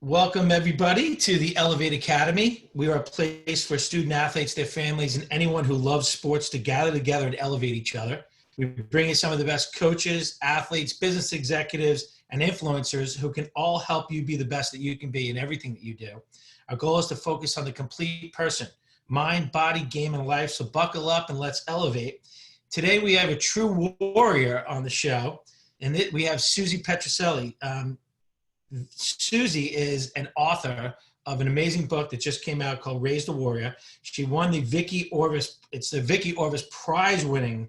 Welcome, everybody, to the Elevate Academy. We are a place for student athletes, their families, and anyone who loves sports to gather together and elevate each other. We bring you some of the best coaches, athletes, business executives, and influencers who can all help you be the best that you can be in everything that you do. Our goal is to focus on the complete person, mind, body, game, and life. So buckle up and let's elevate. Today, we have a true warrior on the show, and we have Susie Petrucelli. Susie is an author of an amazing book that just came out called Raise the Warrior. She won the Vicky Orvis, it's the Vicky Orvis prize-winning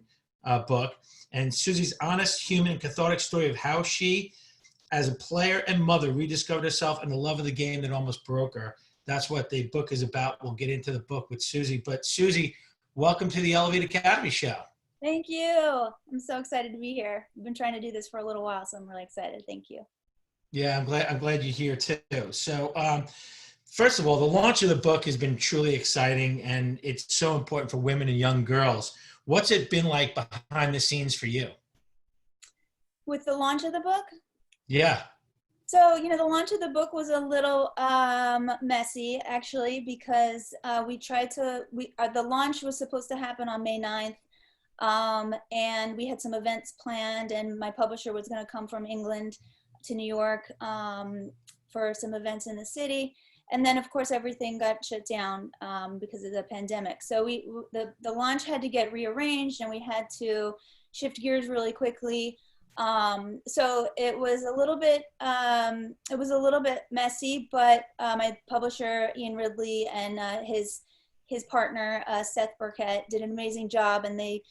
book. And Susie's honest, human, cathartic story of how she, as a player and mother, rediscovered herself and the love of the game that almost broke her. That's what the book is about. We'll get into the book with Susie. But Susie, welcome to the Elevate Academy show. Thank you. I'm so excited to be here. I've been trying to do this for a little while, so I'm really excited. Thank you. Yeah, I'm glad you're here too. So, first of all, the launch of the book has been truly exciting, and it's so important for women and young girls. What's it been like behind the scenes for you? With the launch of the book? Yeah. So, the launch of the book was a little messy, actually, because the launch was supposed to happen on May 9th, and we had some events planned, and my publisher was going to come from England to New York for some events in the city. And then, of course, everything got shut down because of the pandemic. So the launch had to get rearranged, and we had to shift gears really quickly. So it was a little bit messy, but my publisher, Ian Ridley, and his partner, Seth Burkett, did an amazing job, and they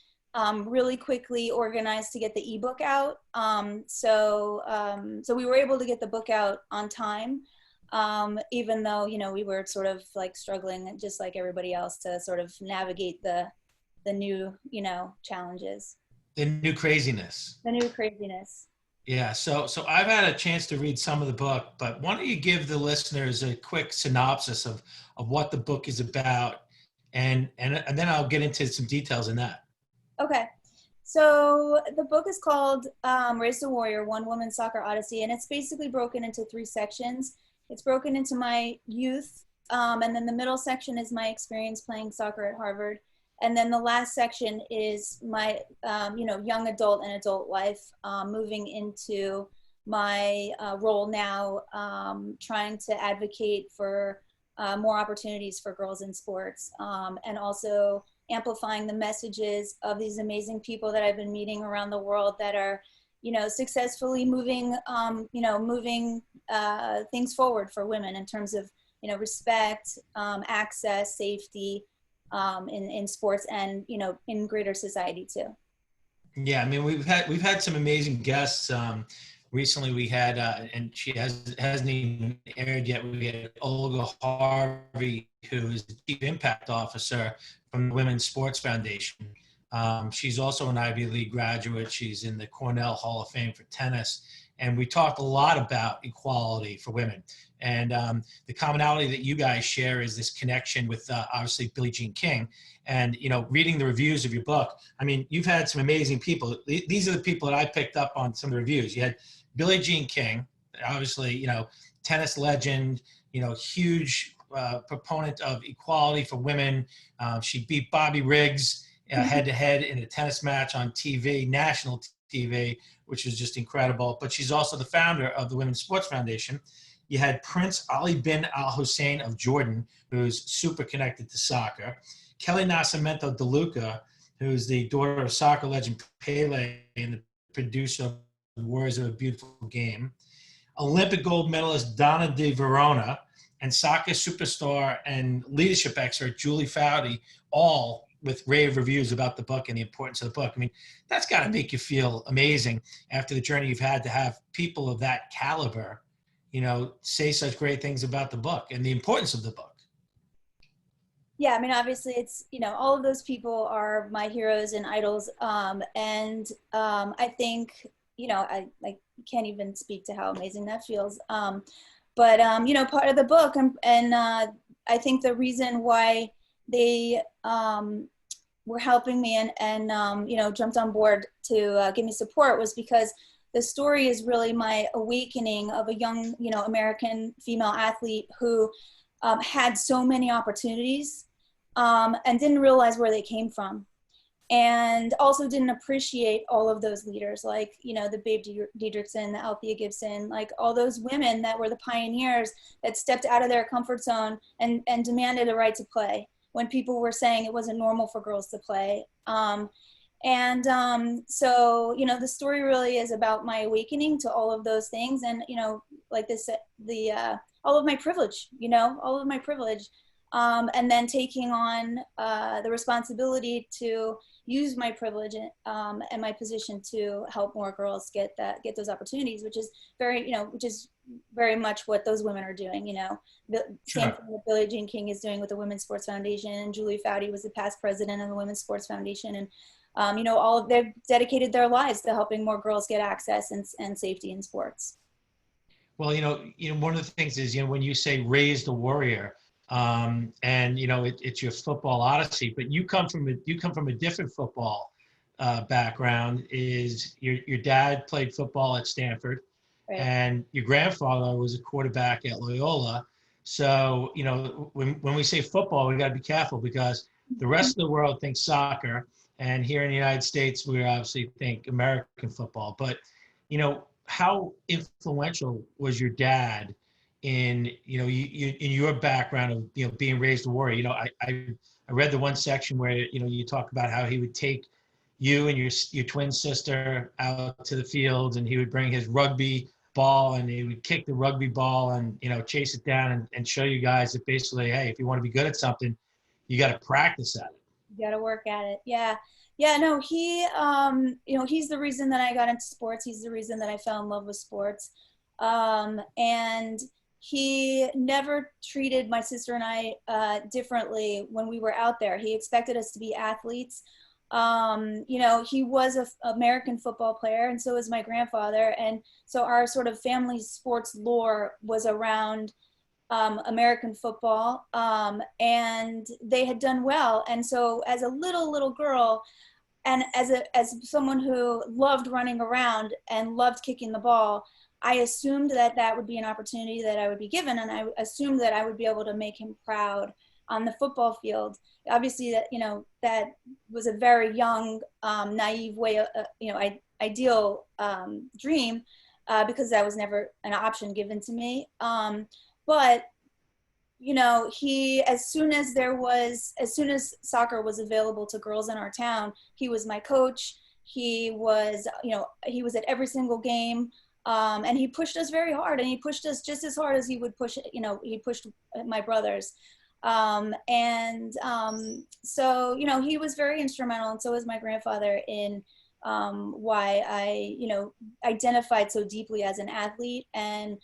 really quickly organized to get the ebook out. So we were able to get the book out on time, even though, we were sort of like struggling just like everybody else to sort of navigate the new, challenges. The new craziness. The new craziness. Yeah. So I've had a chance to read some of the book, but why don't you give the listeners a quick synopsis of what the book is about, and then I'll get into some details in that. Okay, so the book is called Raise the Warrior, One Woman's Soccer Odyssey, and it's basically broken into 3 sections. It's broken into my youth, and then the middle section is my experience playing soccer at Harvard, and then the last section is my, young adult and adult life, moving into my role now, trying to advocate for more opportunities for girls in sports, and also amplifying the messages of these amazing people that I've been meeting around the world that are, successfully moving things forward for women in terms of, respect, access, safety, in sports and, in greater society too. Yeah, I mean, we've had some amazing guests. Recently, we had, and she hasn't even aired yet. We had Olga Harvey, who is the Chief Impact Officer from the Women's Sports Foundation. She's also an Ivy League graduate. She's in the Cornell Hall of Fame for tennis. And we talked a lot about equality for women. And the commonality that you guys share is this connection with obviously Billie Jean King. And, reading the reviews of your book, I mean, you've had some amazing people. These are the people that I picked up on some of the reviews. You had Billie Jean King, obviously, tennis legend, huge proponent of equality for women. She beat Bobby Riggs head to head in a tennis match on TV, national TV, which is just incredible. But she's also the founder of the Women's Sports Foundation. You had Prince Ali bin Al Hussein of Jordan, who's super connected to soccer. Kelly Nascimento De Luca, who's the daughter of soccer legend Pele and the producer of Warriors of a Beautiful Game. Olympic gold medalist Donna Di Verona, and soccer superstar and leadership expert Julie Foudy, all with rave reviews about the book and the importance of the book. I mean, that's got to make you feel amazing after the journey you've had to have people of that caliber, say such great things about the book and the importance of the book. Yeah, I mean, obviously it's, all of those people are my heroes and idols. And I think, I can't even speak to how amazing that feels. But part of the book, and I think the reason why they were helping me and jumped on board to give me support was because the story is really my awakening of a young, American female athlete who had so many opportunities and didn't realize where they came from. And also didn't appreciate all of those leaders, like, the Babe Didrikson, the Althea Gibson, like all those women that were the pioneers that stepped out of their comfort zone and demanded a right to play when people were saying it wasn't normal for girls to play. So, the story really is about my awakening to all of those things. And, like this, all of my privilege, all of my privilege. And then taking on the responsibility to use my privilege and my position to help more girls get those opportunities, which is very much what those women are doing. The Sure. same thing that Billie Jean King is doing with the Women's Sports Foundation, and Julie Foudy was the past president of the Women's Sports Foundation, and they've dedicated their lives to helping more girls get access and safety in sports. Well, one of the things is, when you say raise the warrior, and it's your football odyssey, but you come from a different football background. Is your dad played football at Stanford, Right. and your grandfather was a quarterback at Loyola. So when we say football, we got to be careful, because the rest of the world thinks soccer, and here in the United States, we obviously think American football. But how influential was your dad in in your background of being raised a warrior? I read the one section where you talk about how he would take you and your twin sister out to the field, and he would bring his rugby ball, and he would kick the rugby ball and chase it down and show you guys that basically, hey, if you want to be good at something, you got to practice at it. You got to work at it. Yeah, no, he he's the reason that I got into sports. He's the reason that I fell in love with sports. And he never treated my sister and I differently when we were out there. He expected us to be athletes. He was an American football player, and so was my grandfather. And so our sort of family sports lore was around American football, and they had done well. And so as a little girl, and as someone who loved running around and loved kicking the ball, I assumed that would be an opportunity that I would be given, and I assumed that I would be able to make him proud on the football field. Obviously, that was a very young, naive way, ideal dream, because that was never an option given to me. But he, as soon as soccer was available to girls in our town, he was my coach. He was at every single game. And he pushed us very hard, and he pushed us just as hard as he would push, he pushed my brothers. So, he was very instrumental, and so was my grandfather, in why I, identified so deeply as an athlete, and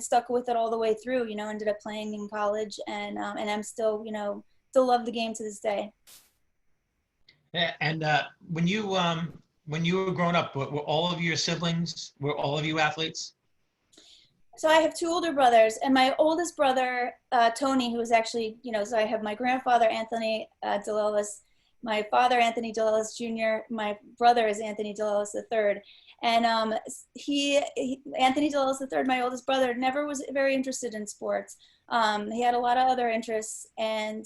stuck with it all the way through, ended up playing in college, and I'm still, still love the game to this day. Yeah, and when you were growing up, were all of your siblings, were all of you athletes? So I have two older brothers, and my oldest brother, Tony, who is actually, so I have my grandfather, Anthony DeLellis, my father, Anthony DeLellis Jr., my brother is Anthony DeLellis III. And Anthony DeLellis III, my oldest brother, never was very interested in sports. He had a lot of other interests. And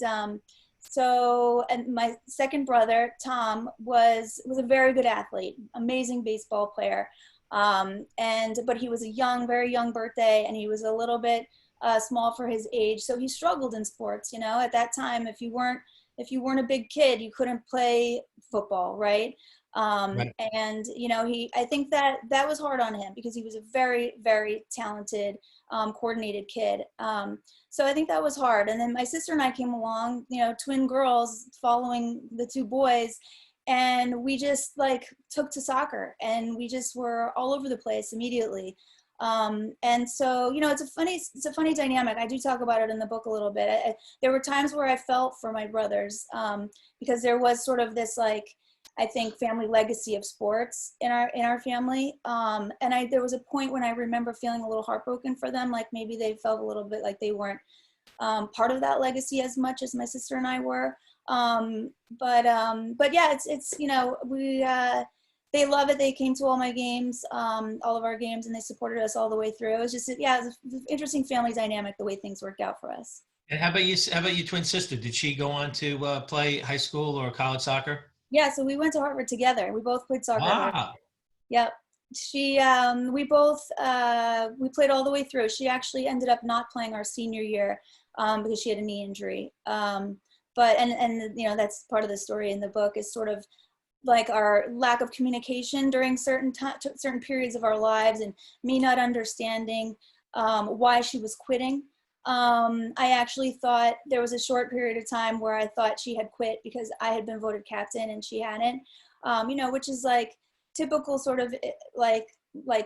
my second brother, Tom, was a very good athlete, amazing baseball player. But he was very young birthday, and he was a little bit small for his age. So he struggled in sports. At that time, if you weren't a big kid, you couldn't play football, right? Right. And I think that was hard on him, because he was a very, very talented, coordinated kid. So I think that was hard. And then my sister and I came along, twin girls following the two boys, and we just took to soccer, and we just were all over the place immediately. And so, it's a funny dynamic. I do talk about it in the book a little bit. There were times where I felt for my brothers, because there was sort of this, I think, family legacy of sports in our family. There was a point when I remember feeling a little heartbroken for them. Like maybe they felt a little bit like they weren't part of that legacy as much as my sister and I were. But yeah, it's they love it. They came to all my games, all of our games, and they supported us all the way through. It was just, yeah, it was an interesting family dynamic, the way things worked out for us. And how about you? How about your twin sister? Did she go on to play high school or college soccer? Yeah, so we went to Harvard together. We both played soccer at Harvard. Wow. Yep. We both, we played all the way through. She actually ended up not playing our senior year because she had a knee injury. But, and, you know, that's part of the story in the book, is sort of like our lack of communication during certain periods of our lives, and me not understanding why she was quitting. I actually thought there was a short period of time where I thought she had quit because I had been voted captain and she hadn't, you know, which is like typical sort of like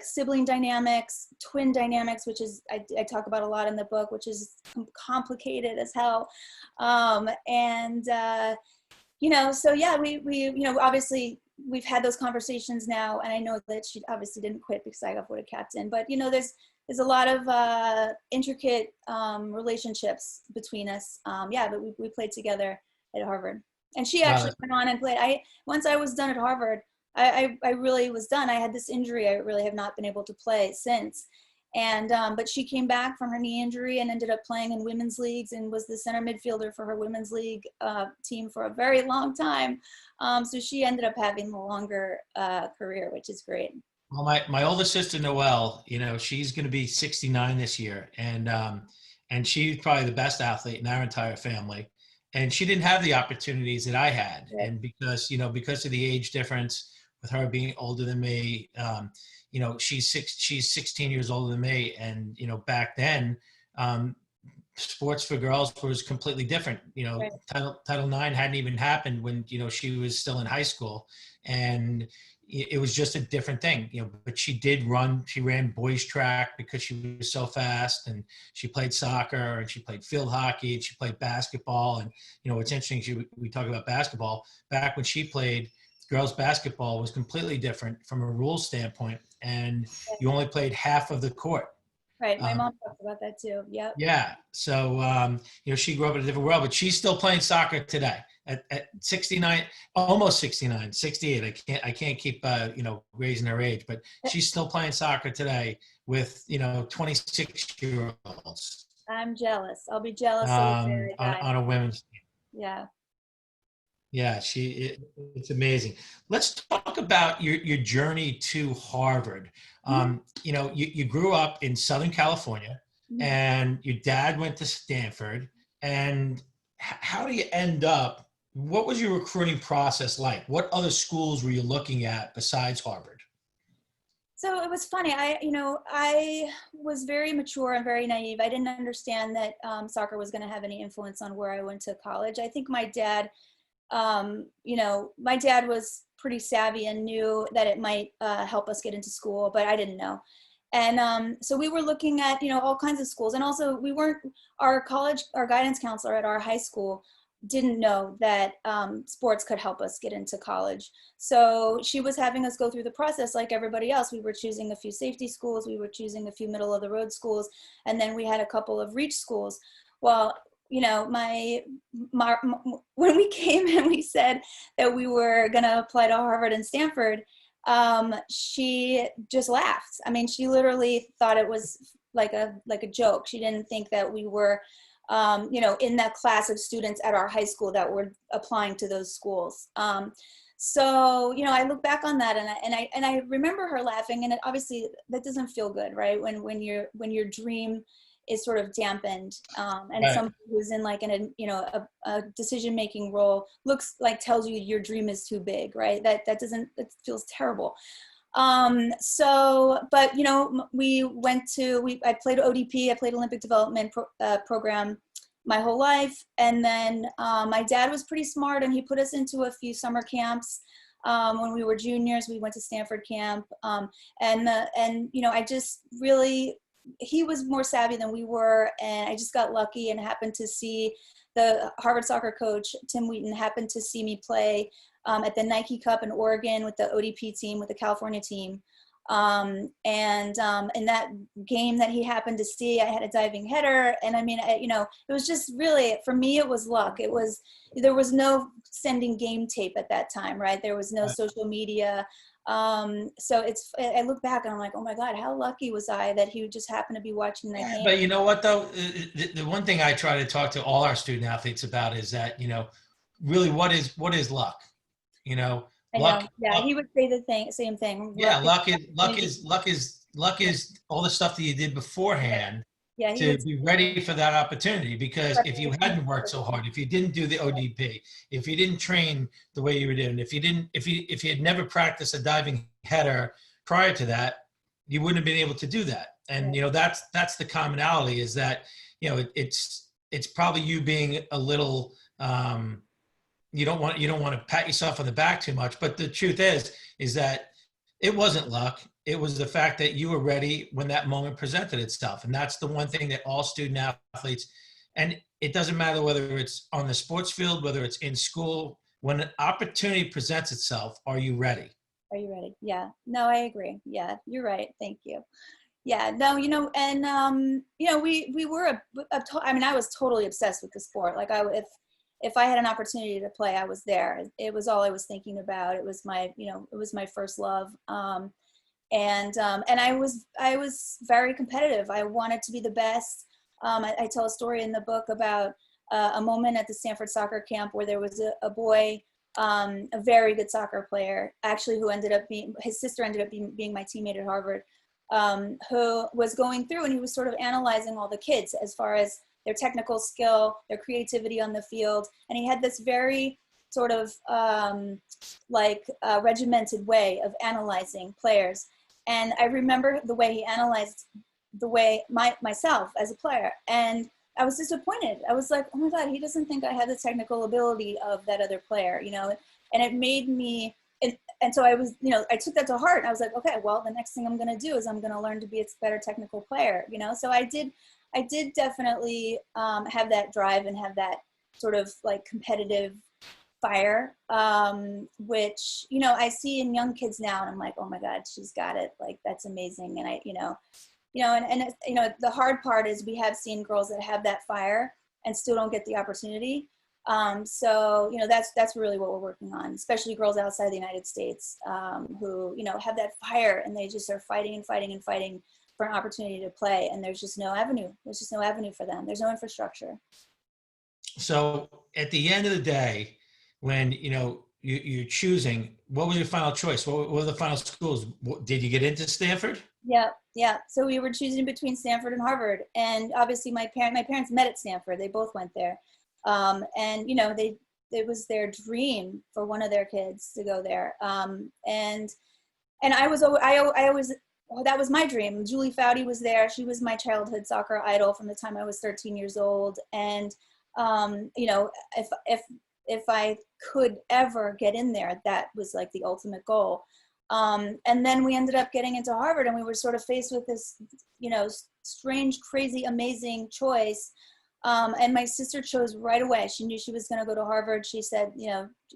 sibling dynamics, twin dynamics, which is, I talk about a lot in the book, which is complicated as hell. You know, so yeah, we, you know, obviously we've had those conversations now, and I know that she obviously didn't quit because I got voted captain, but you know, there's a lot of intricate relationships between us. Yeah, but we played together at Harvard, and she actually went on and played. Once I was done at Harvard, I really was done. I had this injury. I really have not been able to play since. And, but she came back from her knee injury and ended up playing in women's leagues and was the center midfielder for her women's league team for a very long time. So she ended up having a longer career, which is great. Well, my older sister, Noelle, you know, she's going to be 69 this year. And she's probably the best athlete in our entire family. And she didn't have the opportunities that I had. Right. And because, you know, because of the age difference with her being older than me, you know, she's 16 years older than me. And, you know, back then, sports for girls was completely different. You know, right. Title IX hadn't even happened when, you know, she was still in high school. And it was just a different thing, you know, but she ran boys track because she was so fast, and she played soccer, and she played field hockey, and she played basketball. And, you know, what's interesting, we talk about basketball, back when she played, girls basketball was completely different from a rules standpoint, and you only played half of the court. Right. My mom talked about that too. Yep. Yeah. So, you know, she grew up in a different world, but she's still playing soccer today at 69, almost 69, 68. I can't keep, you know, raising her age, but she's still playing soccer today with, you know, 26-year-olds. I'm jealous. I'll be jealous on a women's team. Yeah. Yeah, it's amazing. Let's talk about your journey to Harvard. You know, you grew up in Southern California, and your dad went to Stanford. And how do you end up? What was your recruiting process like? What other schools were you looking at besides Harvard? So it was funny. I was very mature and very naive. I didn't understand that soccer was going to have any influence on where I went to college. I think my dad, you know, my dad was pretty savvy and knew that it might help us get into school, but I didn't know. And so we were looking at, you know, all kinds of schools. And also our guidance counselor at our high school didn't know that sports could help us get into college. So she was having us go through the process like everybody else. We were choosing a few safety schools. We were choosing a few middle of the road schools. And then we had a couple of reach schools. Well, you know, when we came and we said that we were going to apply to Harvard and Stanford, she just laughed. I mean, she literally thought it was like a joke. She didn't think that we were, you know, in that class of students at our high school that were applying to those schools. So, you know, I look back on that and I remember her laughing, and obviously that doesn't feel good, right? When your dream is sort of dampened, and right. Somebody who's in like a decision-making role tells you your dream is too big, right? That feels terrible. So, but you know, I played ODP, I played Olympic Development Program my whole life. And then my dad was pretty smart, and he put us into a few summer camps. When we were juniors, we went to Stanford camp. And you know, he was more savvy than we were, and I just got lucky and happened to see the Harvard soccer coach, Tim Wheaton, happened to see me play at the Nike Cup in Oregon with the ODP team, with the California team. And in that game that he happened to see, I had a diving header. And I mean, you know, it was just really, for me, it was luck. There was no sending game tape at that time, right? There was no social media. So I look back and I'm like, oh my God, how lucky was I that he just happened to be watching that game. But you know what though, the one thing I try to talk to all our student athletes about is that, really what is luck? You know, I know. Yeah, luck. he would say the same thing. Yeah, Opportunity. luck is all the stuff that you did beforehand Yeah, he to would. be ready for that opportunity. Because if you Preparation. hadn't worked so hard, if you didn't do the ODP, if you didn't train the way you were doing, if you had never practiced a diving header prior to that, you wouldn't have been able to do that. And Right. that's the commonality, is that it's probably you being a little you don't want to pat yourself on the back too much, but the truth is that it wasn't luck. It was the fact that you were ready when that moment presented itself. And that's the one thing that all student athletes, and it doesn't matter whether it's on the sports field, whether it's in school, when an opportunity presents itself, are you ready? Are you ready? Yeah. No, I agree. Yeah, you're right. Thank you. Yeah. No, and we were I mean, I was totally obsessed with the sport. Like if I had an opportunity to play, I was there. It was all I was thinking about. It was my first love. And I was very competitive. I wanted to be the best. I tell a story in the book about a moment at the Stanford soccer camp where there was a boy, a very good soccer player, actually, who ended up being, his sister ended up being my teammate at Harvard, who was going through, and he was sort of analyzing all the kids as far as their technical skill, their creativity on the field. And he had this very sort of regimented way of analyzing players. And I remember the way he analyzed myself as a player. And I was disappointed. I was like, oh my God, he doesn't think I had the technical ability of that other player, and it made me, and so I was, I took that to heart. I was like, okay, well, the next thing I'm going to do is I'm going to learn to be a better technical player, so I did definitely have that drive and have that sort of like competitive fire, which, I see in young kids now, and I'm like, oh my God, she's got it. Like, that's amazing. And the hard part is we have seen girls that have that fire and still don't get the opportunity. So that's really what we're working on, especially girls outside the United States, who, have that fire, and they just are fighting and fighting and fighting for an opportunity to play. And there's just no avenue. There's just no avenue for them. There's no infrastructure. So at the end of the day, when, you're choosing, what was your final choice? What were the final schools? Did you get into Stanford? Yeah. So we were choosing between Stanford and Harvard, and obviously my parents met at Stanford. They both went there, and it was their dream for one of their kids to go there. And I always, that was my dream. Julie Foudy was there. She was my childhood soccer idol from the time I was 13 years old. And if I could ever get in there, that was like the ultimate goal. And then we ended up getting into Harvard, and we were sort of faced with this, strange, crazy, amazing choice. And my sister chose right away. She knew she was going to go to Harvard. She said,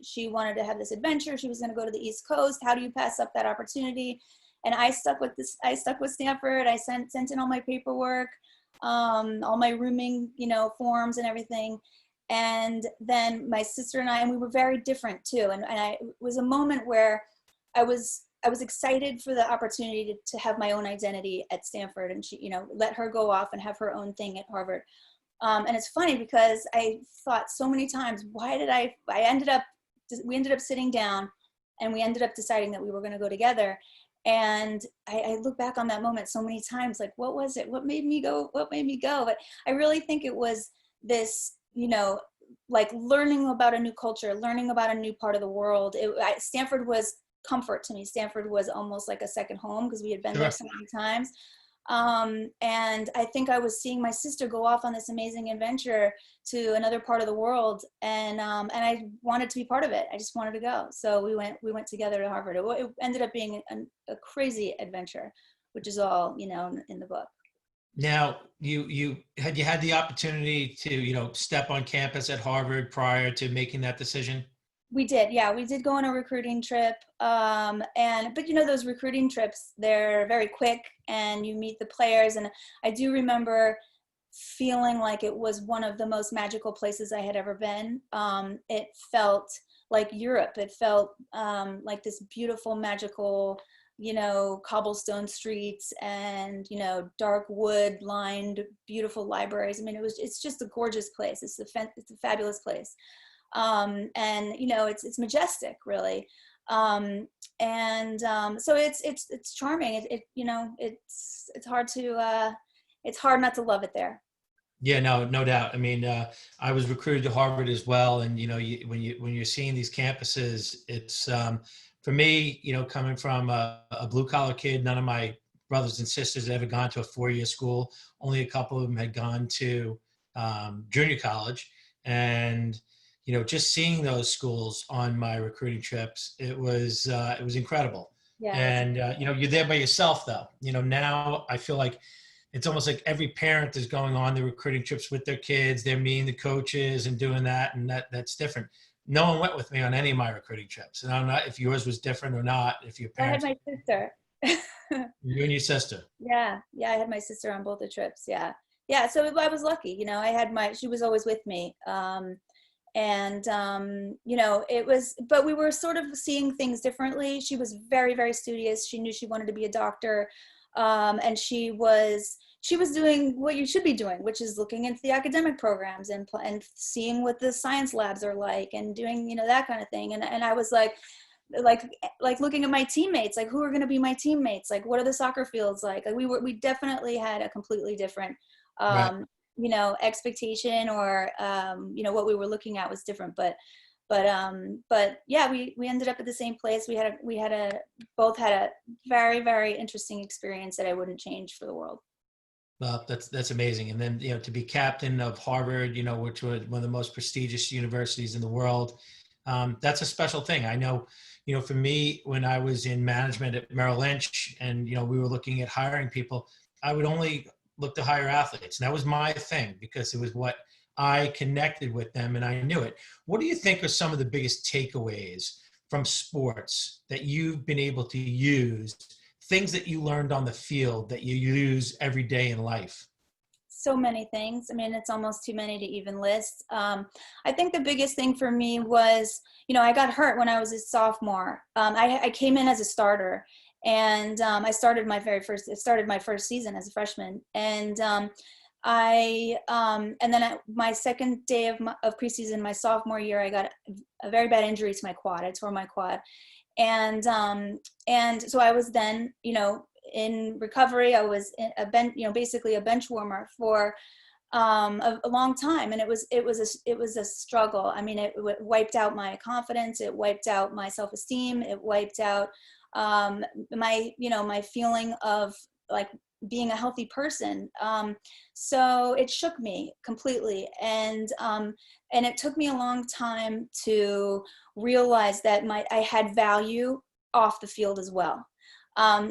she wanted to have this adventure. She was going to go to the East Coast. How do you pass up that opportunity? And I stuck with Stanford. I sent in all my paperwork, all my rooming, forms and everything. And then my sister and we were very different too. And it was a moment where I was excited for the opportunity to have my own identity at Stanford, and she, let her go off and have her own thing at Harvard. And it's funny because I thought so many times, we ended up sitting down, and we ended up deciding that we were going to go together. And I look back on that moment so many times, like, what was it? What made me go? But I really think it was this, like learning about a new culture, learning about a new part of the world. Stanford was comfort to me. Stanford was almost like a second home because we had been there so many times. And I think I was seeing my sister go off on this amazing adventure to another part of the world. And I wanted to be part of it. I just wanted to go. So we went together to Harvard. It ended up being a crazy adventure, which is all, in the book. Now, you had the opportunity to, step on campus at Harvard prior to making that decision? We did, yeah. We did go on a recruiting trip, but those recruiting trips, they're very quick, and you meet the players. And I do remember feeling like it was one of the most magical places I had ever been. It felt like Europe. It felt like this beautiful, magical, cobblestone streets and, dark wood lined, beautiful libraries. I mean, it's just a gorgeous place. It's a fabulous place. And, it's majestic, really. So it's charming. It's hard to, it's hard not to love it there. Yeah, no doubt. I mean, I was recruited to Harvard as well, and when you're seeing these campuses, it's for me, coming from a blue collar kid. None of my brothers and sisters had ever gone to a 4-year school. Only a couple of them had gone to junior college, and just seeing those schools on my recruiting trips, it was incredible. Yeah. And you're there by yourself, though. Now I feel like it's almost like every parent is going on the recruiting trips with their kids. They're meeting the coaches and doing that, and that's different. No one went with me on any of my recruiting trips, and I don't know if yours was different or not. If your parents, I had my sister. you and your sister. Yeah, I had my sister on both the trips. Yeah. So I was lucky. She was always with me. It was, but we were sort of seeing things differently. She was very, very studious. She knew she wanted to be a doctor. And she was doing what you should be doing, which is looking into the academic programs and seeing what the science labs are like and doing, that kind of thing. And I was like looking at my teammates, like who are going to be my teammates? Like, what are the soccer fields like? We definitely had a completely different, Right. expectation or, what we were looking at was different, but yeah, we ended up at the same place. We both had a very, very interesting experience that I wouldn't change for the world. Well, that's amazing. And then, to be captain of Harvard, which was one of the most prestigious universities in the world, that's a special thing. I know, for me, when I was in management at Merrill Lynch and, we were looking at hiring people, I would only look to hire athletes. And that was my thing because it was what I connected with them and I knew it. What do you think are some of the biggest takeaways from sports that you've been able to use, things that you learned on the field that you use every day in life? So many things. I mean, it's almost too many to even list. I think the biggest thing for me was, I got hurt when I was a sophomore. I came in as a starter and I started my first season as a freshman. And my second day of preseason, my sophomore year, I got a very bad injury to my quad. I tore my quad. And so I was then, in recovery. I was basically a bench warmer for a long time. And it was a struggle. I mean, it wiped out my confidence. It wiped out my self-esteem. It wiped out my feeling of like being a healthy person. So it shook me completely. And it took me a long time to realize that I had value off the field as well.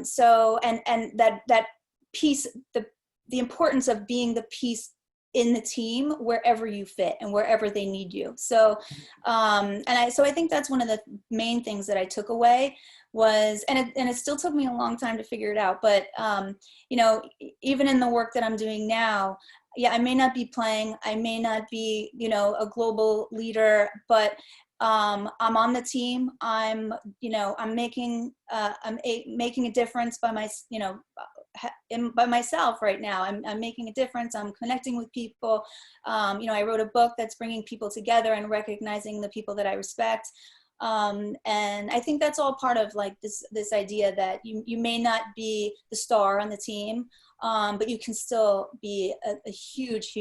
So that piece, the importance of being the piece in the team wherever you fit and wherever they need you. So, so I think that's one of the main things that I took away was, and it still took me a long time to figure it out, but, even in the work that I'm doing now, yeah, I may not be playing, I may not be, a global leader, but I'm on the team. I'm making a difference by by myself right now. I'm making a difference. I'm connecting with people. I wrote a book that's bringing people together and recognizing the people that I respect. And I think that's all part of like this idea that you may not be the star on the team, but you can still be a huge,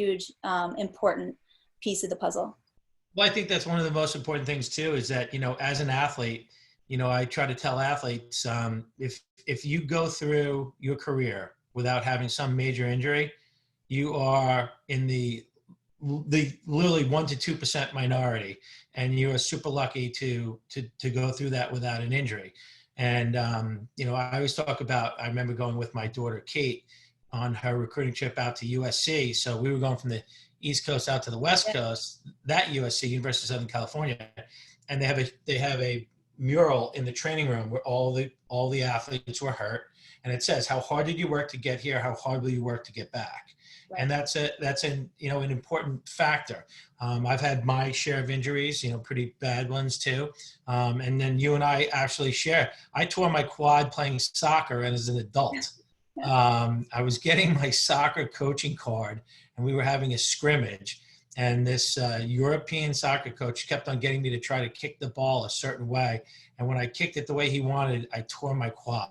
important piece of the puzzle. Well, I think that's one of the most important things too, is that, as an athlete, I try to tell athletes, if you go through your career without having some major injury, you are in the literally 1% to 2% minority, and you are super lucky to go through that without an injury. And I always talk about, I remember going with my daughter Kate on her recruiting trip out to USC. So we were going from the East Coast out to the West Coast, that USC, University of Southern California, and they have a mural in the training room where all the athletes were hurt, and it says, how hard did you work to get here? How hard will you work to get back? Right. And that's an important factor. I've had my share of injuries, pretty bad ones too. And then you and I actually share. I tore my quad playing soccer as an adult. I was getting my soccer coaching card, and we were having a scrimmage. And this European soccer coach kept on getting me to try to kick the ball a certain way. And when I kicked it the way he wanted, I tore my quad.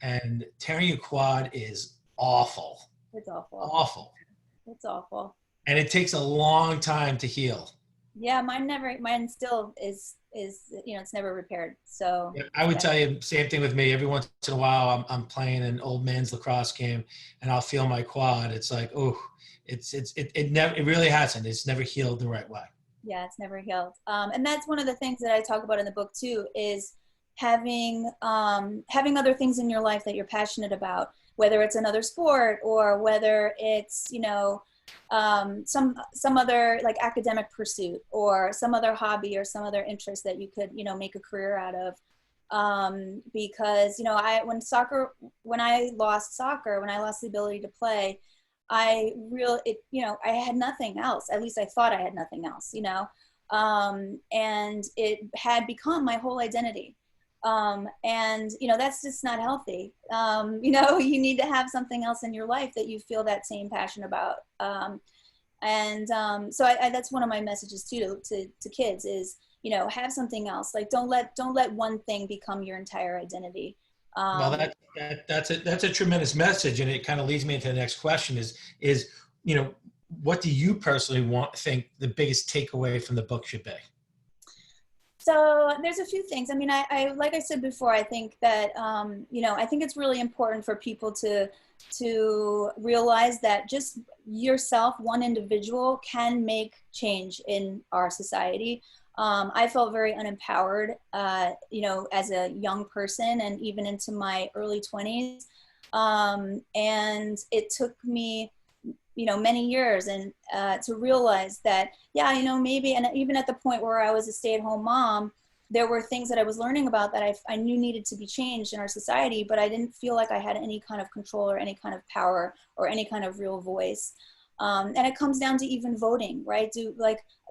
And tearing your quad is awful. It's awful. Awful. It's awful. And it takes a long time to heal. Yeah, mine still is it's never repaired. So yeah, I would tell you, same thing with me. Every once in a while, I'm playing an old man's lacrosse game, and I'll feel my quad. It's like, oh, it really hasn't. It's never healed the right way. Yeah, it's never healed. And that's one of the things that I talk about in the book too, is having other things in your life that you're passionate about, whether it's another sport or whether it's, some other like academic pursuit or some other hobby or some other interest that you could, make a career out of. Because, when I lost the ability to play, I had nothing else. At least I thought I had nothing else, and it had become my whole identity. And that's just not healthy. You need to have something else in your life that you feel that same passion about. So that's one of my messages too, to kids is, have something else. Like, don't let one thing become your entire identity. Well, that's a tremendous message. And it kind of leads me into the next question is, what do you personally think the biggest takeaway from the book should be? So there's a few things. I mean, I like I said before, I think that, I think it's really important for people to realize that just yourself, one individual, can make change in our society. I felt very unempowered, as a young person and even into my early 20s. And it took me many years and to realize that, maybe, and even at the point where I was a stay-at-home mom, there were things that I was learning about that I knew needed to be changed in our society, but I didn't feel like I had any kind of control or any kind of power or any kind of real voice. And it comes down to even voting, right?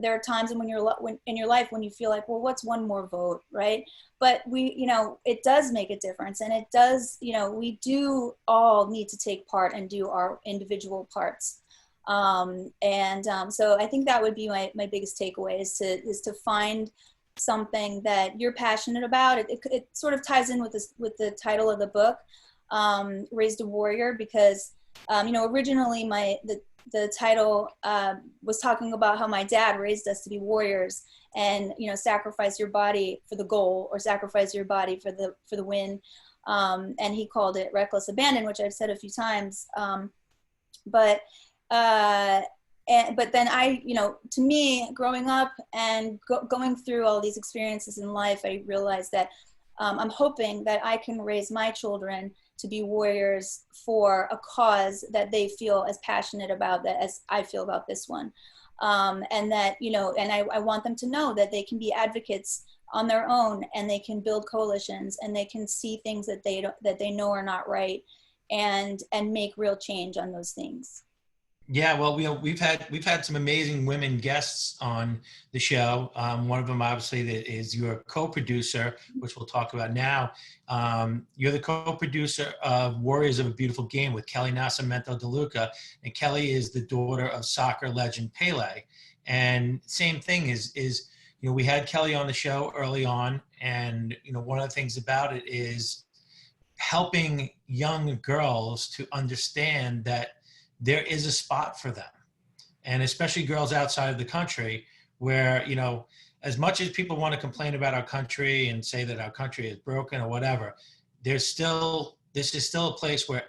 There are times in your life when you feel like, well, what's one more vote, right? But it does make a difference, and it does, we do all need to take part and do our individual parts. So I think that would be my biggest takeaway is to find something that you're passionate about. It sort of ties in with the title of the book, Raised a Warrior, because originally the title was talking about how my dad raised us to be warriors and, sacrifice your body for the goal or sacrifice your body for the win. And he called it reckless abandon, which I've said a few times. But then to me, growing up and going through all these experiences in life, I realized that I'm hoping that I can raise my children to be warriors for a cause that they feel as passionate about that as I feel about this one. And that, and I want them to know that they can be advocates on their own, and they can build coalitions, and they can see things that they know are not right, and make real change on those things. Yeah, well, we've had some amazing women guests on the show. One of them, obviously, that is your co-producer, which we'll talk about now. You're the co-producer of Warriors of a Beautiful Game with Kelly Nascimento DeLuca, and Kelly is the daughter of soccer legend Pele. And same thing is we had Kelly on the show early on, and one of the things about it is helping young girls to understand that there is a spot for them. And especially girls outside of the country where, as much as people want to complain about our country and say that our country is broken or whatever, this is still a place where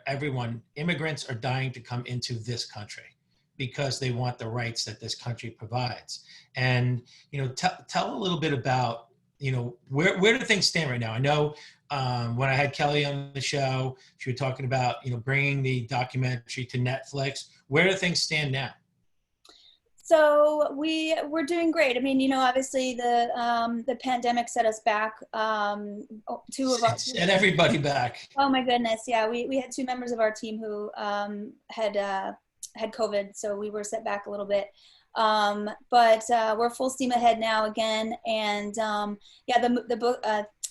immigrants are dying to come into this country because they want the rights that this country provides. And, tell a little bit about, where do things stand right now? I know when I had Kelly on the show, she was talking about, bringing the documentary to Netflix. Where do things stand now? So we're doing great. I mean, you know, obviously the pandemic set us back. Two of our Set everybody back. Oh my goodness, yeah, we had two members of our team who had COVID, so we were set back a little bit. But we're full steam ahead now again, and yeah, the book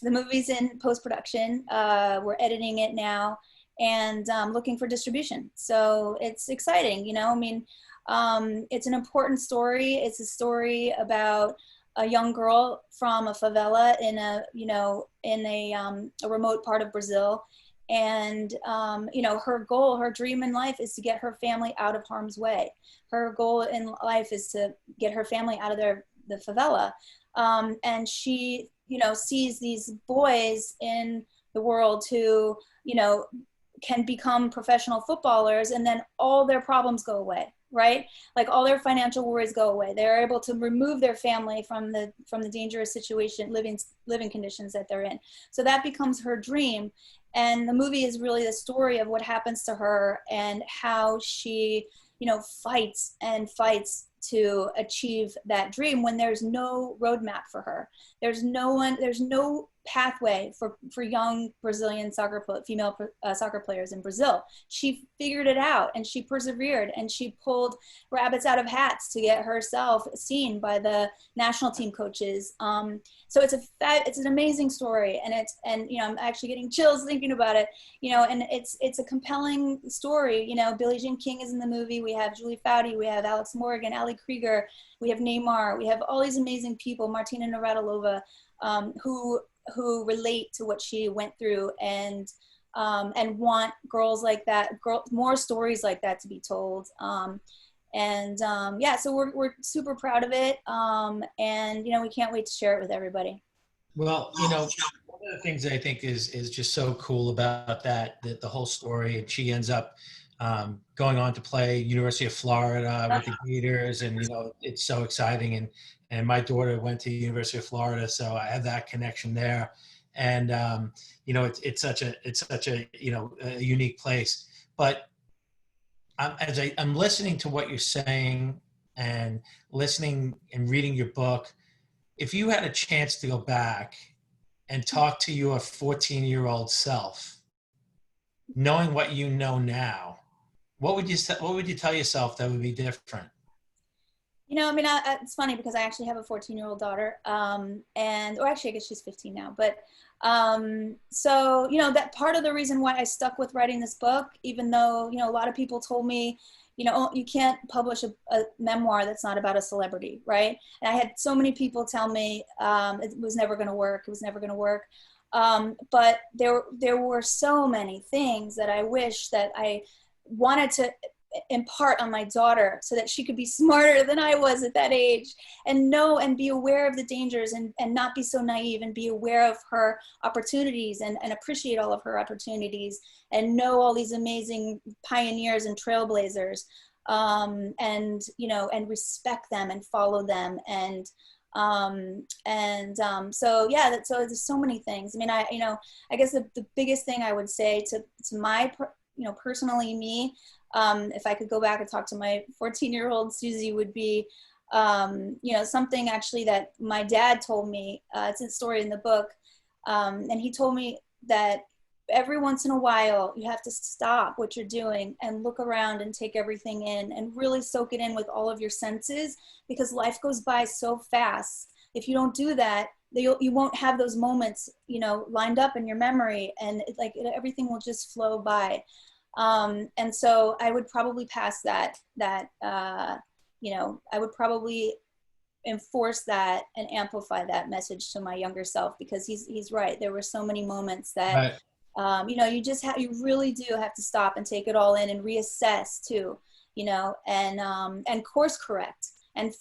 the movie's in post production. We're editing it now, and looking for distribution. So it's exciting, you know. I mean, it's an important story. It's a story about a young girl from a favela in a, you know, in a remote part of Brazil. And, you know, her goal, her dream in life is to get her family out of harm's way. Her goal in life is to get her family out of the favela. And she, you know, sees these boys in the world who, you know, can become professional footballers, and then all their problems go away, right? Like all their financial worries go away. They're able to remove their family from the dangerous situation, living conditions that they're in. So that becomes her dream. And the movie is really the story of what happens to her and how she, you know, fights and fights to achieve that dream when there's no roadmap for her. There's no pathway for young Brazilian female soccer players in Brazil. She figured it out, and she persevered, and she pulled rabbits out of hats to get herself seen by the national team coaches. So it's an amazing story, and you know, I'm actually getting chills thinking about it. You know, and it's a compelling story. You know, Billie Jean King is in the movie. We have Julie Foudy, we have Alex Morgan, Ali Krieger, we have Neymar, we have all these amazing people, Martina Navratilova, who relate to what she went through, and want girls like that, more stories like that to be told. Yeah, so we're super proud of it, and you know, we can't wait to share it with everybody. Well, you know, one of the things that I think is just so cool about that the whole story, and she ends up going on to play University of Florida with the Gators, and you know, it's so exciting. And my daughter went to University of Florida, so I have that connection there. And you know, it's such a you know, a unique place. But as I'm listening to what you're saying and listening and reading your book, if you had a chance to go back and talk to your 14-year-old self, knowing what you know now, what would you tell yourself that would be different? You know, I mean, it's funny because I actually have a 14-year-old daughter, or actually, I guess she's 15 now. But so, you know, that part of the reason why I stuck with writing this book, even though, you know, a lot of people told me, you know, oh, you can't publish a memoir that's not about a celebrity, right? And I had so many people tell me it was never going to work. It was never going to work. But there were so many things that I wish that I wanted to impart on my daughter so that she could be smarter than I was at that age, and know and be aware of the dangers, and not be so naive, and be aware of her opportunities, and appreciate all of her opportunities, and know all these amazing pioneers and trailblazers, and you know, and respect them and follow them. And so yeah, so there's so many things. I mean, I guess the biggest thing I would say to my, you know, personally me, if I could go back and talk to my 14-year-old Susie, would be, you know, something actually that my dad told me. It's a story in the book. And he told me that every once in a while you have to stop what you're doing and look around and take everything in and really soak it in with all of your senses, because life goes by so fast. If you don't do that, you won't have those moments, you know, lined up in your memory, and everything will just flow by. And so I would probably pass that, you know, I would probably enforce that and amplify that message to my younger self, because he's right. There were so many moments that, right. You know, you really do have to stop and take it all in and reassess too, you know, and course correct and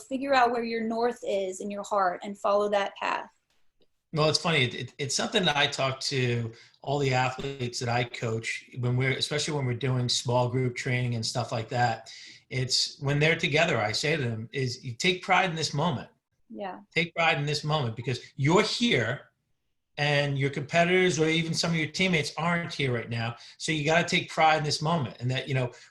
figure out where your north is in your heart and follow that path. Well, it's funny. It's something that I talk to all the athletes that I coach especially when we're doing small group training and stuff like that. It's when they're together, I say to them, is you take pride in this moment. Yeah. Take pride in this moment, because you're here and your competitors or even some of your teammates aren't here right now. So you got to take pride in this moment, and that,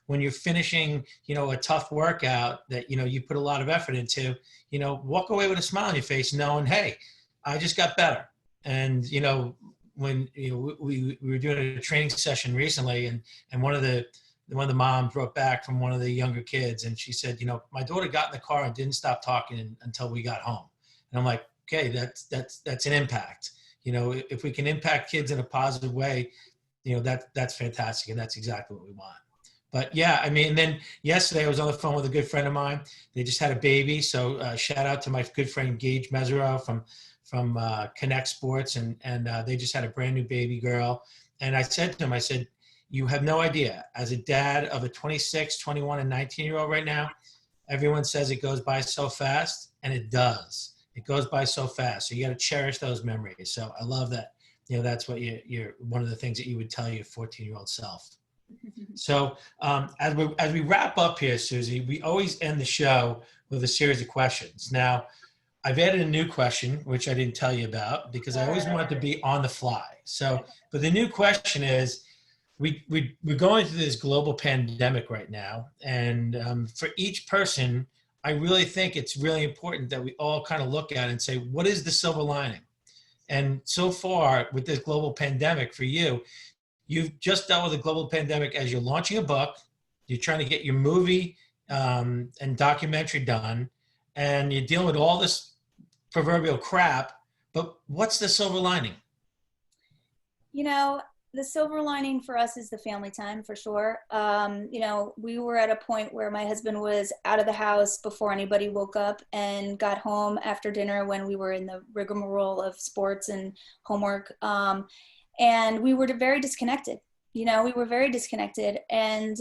when you're finishing, a tough workout that, you put a lot of effort into, walk away with a smile on your face knowing, hey, I just got better. And, when, we were doing a training session recently, and one of the moms wrote back from one of the younger kids, and she said, my daughter got in the car and didn't stop talking until we got home. And I'm like, okay, that's an impact. If we can impact kids in a positive way, that's fantastic. And that's exactly what we want. But yeah, I mean, then yesterday I was on the phone with a good friend of mine. They just had a baby. So shout out to my good friend, Gage Mesereau from Connect Sports. And they just had a brand new baby girl. And I said to him, I said, you have no idea, as a dad of a 26, 21, and 19-year-old right now, everyone says it goes by so fast, and it does. It goes by so fast. So you got to cherish those memories. So I love that. That's what you're one of the things that you would tell your 14-year-old self. So as we wrap up here, Susie, we always end the show with a series of questions. Now, I've added a new question, which I didn't tell you about, because I always wanted to be on the fly. So, but the new question is, we're going through this global pandemic right now. And for each person, I really think it's really important that we all kind of look at it and say, what is the silver lining? And so far with this global pandemic for you, you've just dealt with a global pandemic as you're launching a book, you're trying to get your movie and documentary done, and you're dealing with all this proverbial crap. But what's the silver lining? The silver lining for us is the family time, for sure. We were at a point where my husband was out of the house before anybody woke up, and got home after dinner when we were in the rigmarole of sports and homework. And we were very disconnected. We were very disconnected, and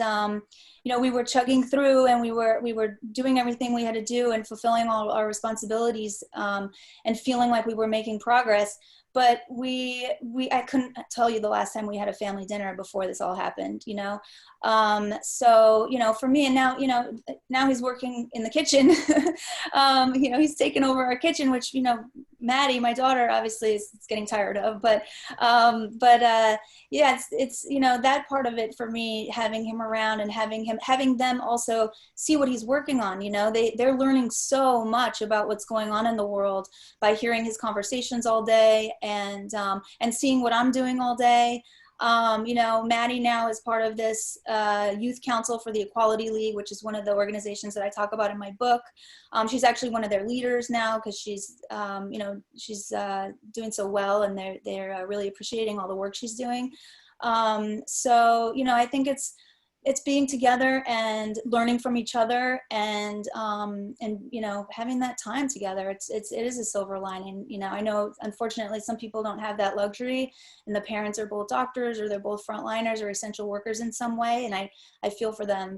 we were chugging through, and we were doing everything we had to do and fulfilling all our responsibilities, and feeling like we were making progress. But I couldn't tell you the last time we had a family dinner before this all happened, So, for me, and now he's working in the kitchen. He's taken over our kitchen, which, Maddie, my daughter, obviously is getting tired of, but yeah, it's, that part of it for me, having him around and having them also see what he's working on. They're learning so much about what's going on in the world by hearing his conversations all day, and seeing what I'm doing all day. Maddie now is part of this youth council for the Equality League, which is one of the organizations that I talk about in my book. She's actually one of their leaders now, because she's doing so well, and they're really appreciating all the work she's doing. So, I think it's being together and learning from each other, and having that time together. It is a silver lining. I know, unfortunately, some people don't have that luxury, and the parents are both doctors, or they're both frontliners or essential workers in some way, and I feel for them.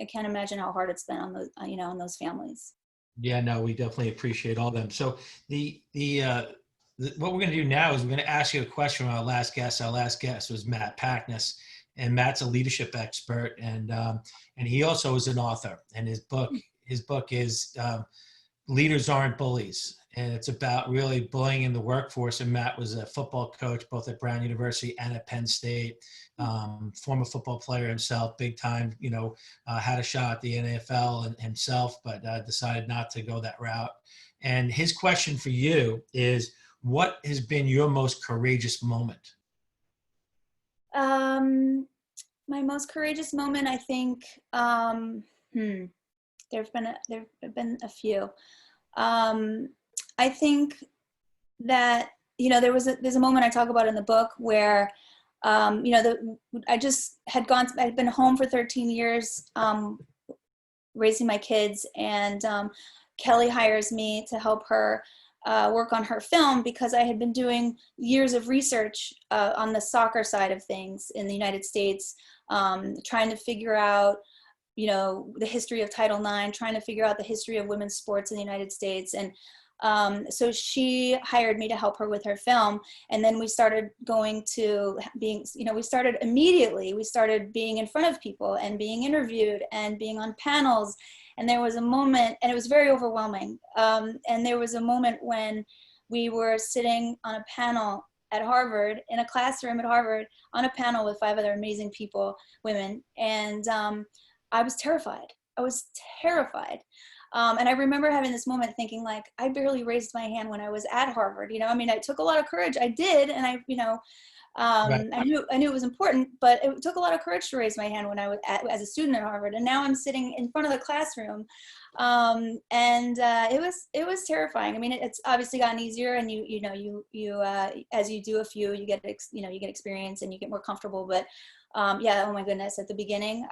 I can't imagine how hard it's been on those on those families. Yeah, no, we definitely appreciate all of them. So what we're going to do now is we're going to ask you a question from our last guest. Our last guest was Matt Packness, and Matt's a leadership expert, and he also is an author. And his book is Leaders Aren't Bullies, and it's about really bullying in the workforce. And Matt was a football coach both at Brown University and at Penn State, former football player himself, big time. Had a shot at the NFL himself, but decided not to go that route. And his question for you is, what has been your most courageous moment? My most courageous moment, I think, there've been a few. I think that, there's a moment I talk about in the book where, I'd been home for 13 years, raising my kids, and Kelly hires me to help her work on her film, because I had been doing years of research on the soccer side of things in the United States, trying to figure out, the history of Title IX, trying to figure out the history of women's sports in the United States. And so she hired me to help her with her film. And then we started we started being in front of people and being interviewed and being on panels. And there was a moment, and it was very overwhelming. And there was a moment when we were sitting on a panel at Harvard, in a classroom at Harvard, on a panel with 5 other amazing people, women. And I was terrified. I was terrified. And I remember having this moment thinking, like, I barely raised my hand when I was at Harvard. You know, I mean, it took a lot of courage. I did. And I, you know, Right. I knew it was important, but it took a lot of courage to raise my hand when I was as a student at Harvard. And now I'm sitting in front of the classroom. It was terrifying. I mean, it's obviously gotten easier, and you as you do a few, you get experience and you get more comfortable. But yeah, oh my goodness, at the beginning,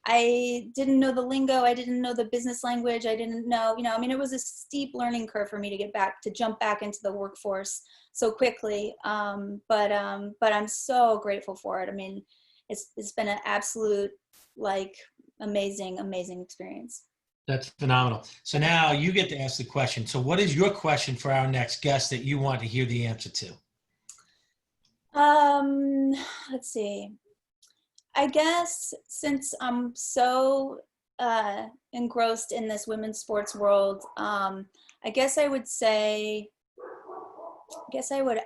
I didn't know the lingo. I didn't know the business language. I didn't know, I mean, it was a steep learning curve for me to jump back into the workforce so quickly. But I'm so grateful for it. I mean, it's been an absolute, like, amazing experience. That's phenomenal. So now you get to ask the question. So what is your question for our next guest that you want to hear the answer to? Let's see. I guess since I'm so engrossed in this women's sports world, I guess I would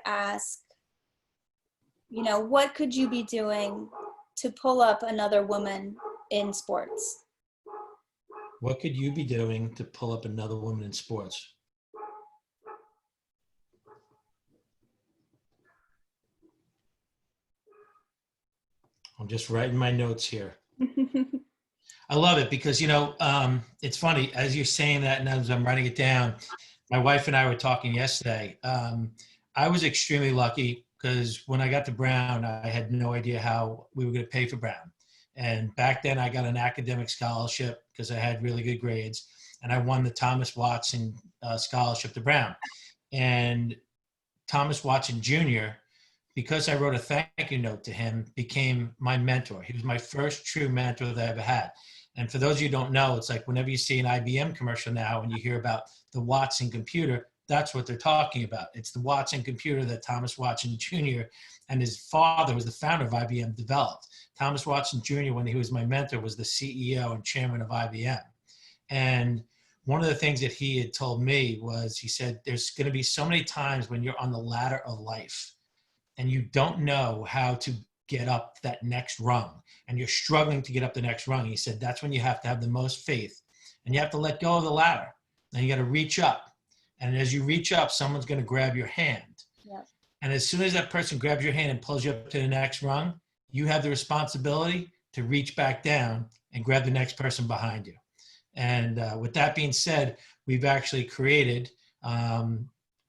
ask, what could you be doing to pull up another woman in sports? What could you be doing to pull up another woman in sports? I'm just writing my notes here. I love it because, it's funny, as you're saying that and as I'm writing it down, my wife and I were talking yesterday. I was extremely lucky because when I got to Brown, I had no idea how we were going to pay for Brown. And back then I got an academic scholarship because I had really good grades, and I won the Thomas Watson scholarship to Brown. And Thomas Watson Jr., because I wrote a thank you note to him, became my mentor. He was my first true mentor that I ever had. And for those of you who don't know, it's like whenever you see an IBM commercial now and you hear about the Watson computer, that's what they're talking about. It's the Watson computer that Thomas Watson Jr. and his father was the founder of IBM developed. Thomas Watson Jr., when he was my mentor, was the CEO and chairman of IBM. And one of the things that he had told me was, he said, there's going to be so many times when you're on the ladder of life and you don't know how to get up that next rung and you're struggling to get up the next rung. He said, that's when you have to have the most faith and you have to let go of the ladder and you got to reach up. And as you reach up, someone's going to grab your hand. Yep. And as soon as that person grabs your hand and pulls you up to the next rung, you have the responsibility to reach back down and grab the next person behind you. And with that being said, we've actually created,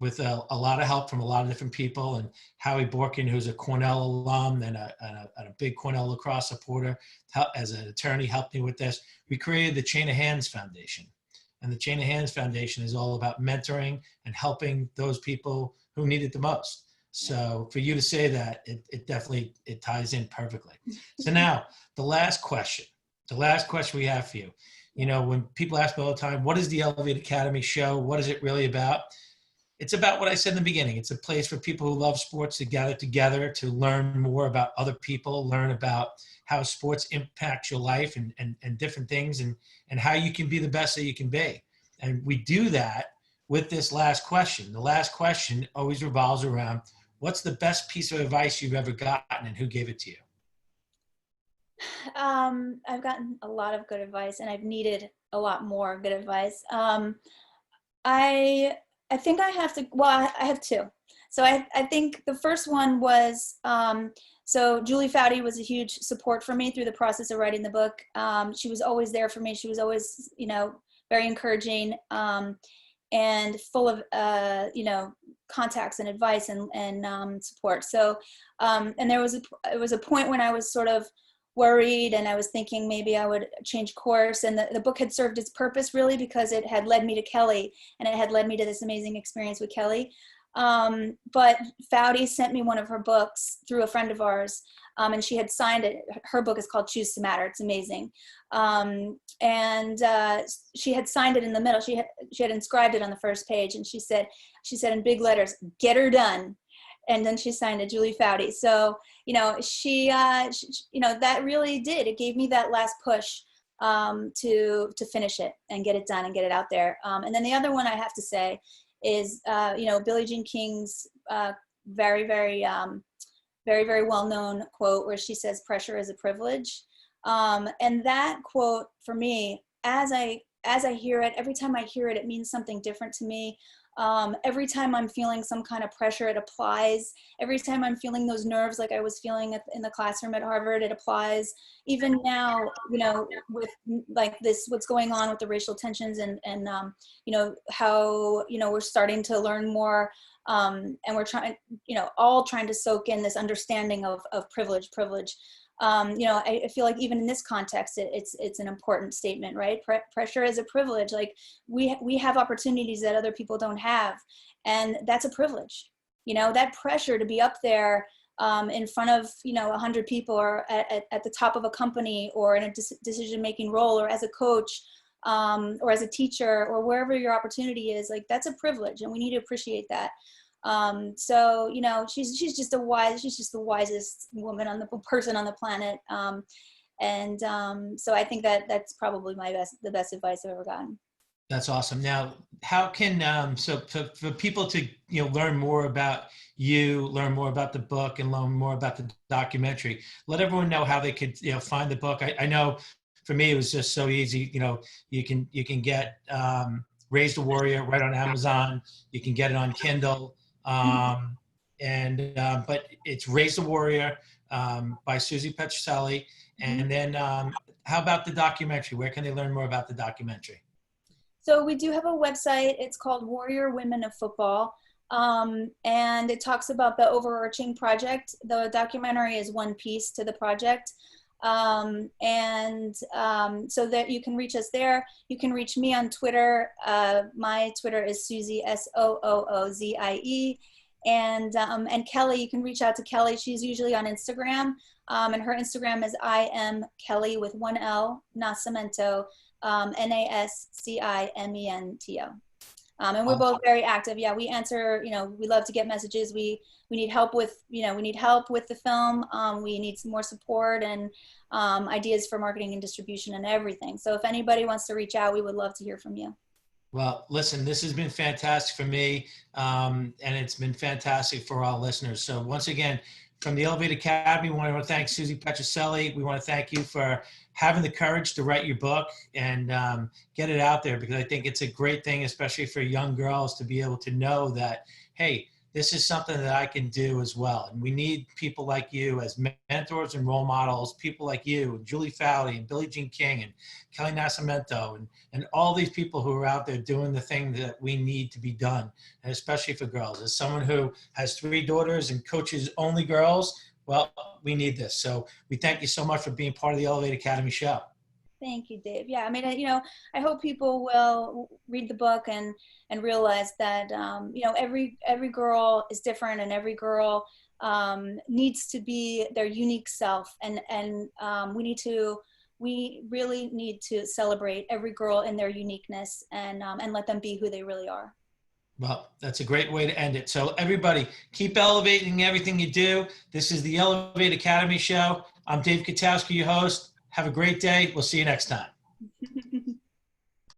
with a lot of help from a lot of different people, and Howie Borkin, who's a Cornell alum and a big Cornell lacrosse supporter, as an attorney, helped me with this. We created the Chain of Hands Foundation. And the Chain of Hands Foundation is all about mentoring and helping those people who need it the most. So for you to say that, it definitely ties in perfectly. So now the last question we have for you. When people ask me all the time, what is the Elevate Academy show? What is it really about? It's about what I said in the beginning. It's a place for people who love sports to gather together, to learn more about other people, learn about how sports impacts your life and different things, and how you can be the best that you can be. And we do that with this last question. The last question always revolves around, what's the best piece of advice you've ever gotten and who gave it to you? I've gotten a lot of good advice, and I've needed a lot more good advice. I think I have to, well, I have two. So I think the first one was, so Julie Foudy was a huge support for me through the process of writing the book. She was always there for me. She was always, very encouraging, and full of, contacts and advice and support. So, and it was a point when I was sort of worried, and I was thinking maybe I would change course, and the book had served its purpose, really, because it had led me to Kelly, and it had led me to this amazing experience with Kelly. But Foudy sent me one of her books through a friend of ours, and she had signed it. Her book is called Choose to Matter. It's amazing. And she had signed it in the middle. She had inscribed it on the first page, and she said in big letters, "Get her done." And then she signed it, Julie Foudy. So, she that really did. It gave me that last push to finish it and get it done and get it out there. And then the other one I have to say is, Billie Jean King's very, very, very, very well-known quote where she says, "Pressure is a privilege." And that quote for me, as I hear it, every time I hear it, it means something different to me. Every time I'm feeling some kind of pressure, it applies. Every time I'm feeling those nerves like I was feeling in the classroom at Harvard, it applies. Even now, with like this, what's going on with the racial tensions and how, we're starting to learn more, and we're trying, all trying to soak in this understanding of privilege. I feel like even in this context, it's an important statement, right? Pressure is a privilege. Like we have opportunities that other people don't have, and that's a privilege. That pressure to be up there in front of 100 people, or at the top of a company, or in a decision-making role, or as a coach, or as a teacher, or wherever your opportunity is. Like that's a privilege, and we need to appreciate that. So she's just the wisest person on the planet. So I think that's probably the best advice I've ever gotten. That's awesome. Now, how can so for people to learn more about you, learn more about the book, and learn more about the documentary, let everyone know how they could find the book. I know for me it was just so easy. You can get Raise the Warrior right on Amazon. You can get it on Kindle. But it's Raise the Warrior by Susie Petrucelli. And then how about the documentary? Where can they learn more about the documentary? So we do have a website. It's called Warrior Women of Football. And it talks about the overarching project. The documentary is one piece to the project. So that you can reach us there. You can reach me on Twitter. My Twitter is Susie, SOOOZIE. And Kelly, you can reach out to Kelly. She's usually on Instagram. And her Instagram is I am Kelly with one L, Nascimento, NASCIMENTO. And we're both very active. Yeah, we answer, we love to get messages. We need help with, the film. We need some more support and ideas for marketing and distribution and everything. So if anybody wants to reach out, we would love to hear from you. Well, listen, this has been fantastic for me, and it's been fantastic for our listeners. So once again, from the Elevate Academy, we want to thank Susie Petrucelli. We want to thank you for having the courage to write your book and get it out there, because I think it's a great thing, especially for young girls, to be able to know that, hey, this is something that I can do as well. And we need people like you as mentors and role models, people like you, and Julie Foudy, and Billie Jean King, and Kelly Nascimento, and all these people who are out there doing the thing that we need to be done, and especially for girls. As someone who has 3 daughters and coaches only girls, well, we need this. So we thank you so much for being part of the Elevate Academy show. Thank you, Dave. Yeah, I mean, I hope people will read the book and realize that, every girl is different, and every girl needs to be their unique self. And we really need to celebrate every girl in their uniqueness and let them be who they really are. Well, that's a great way to end it. So everybody, keep elevating everything you do. This is the Elevate Academy show. I'm Dave Kotowski, your host. Have a great day. We'll see you next time.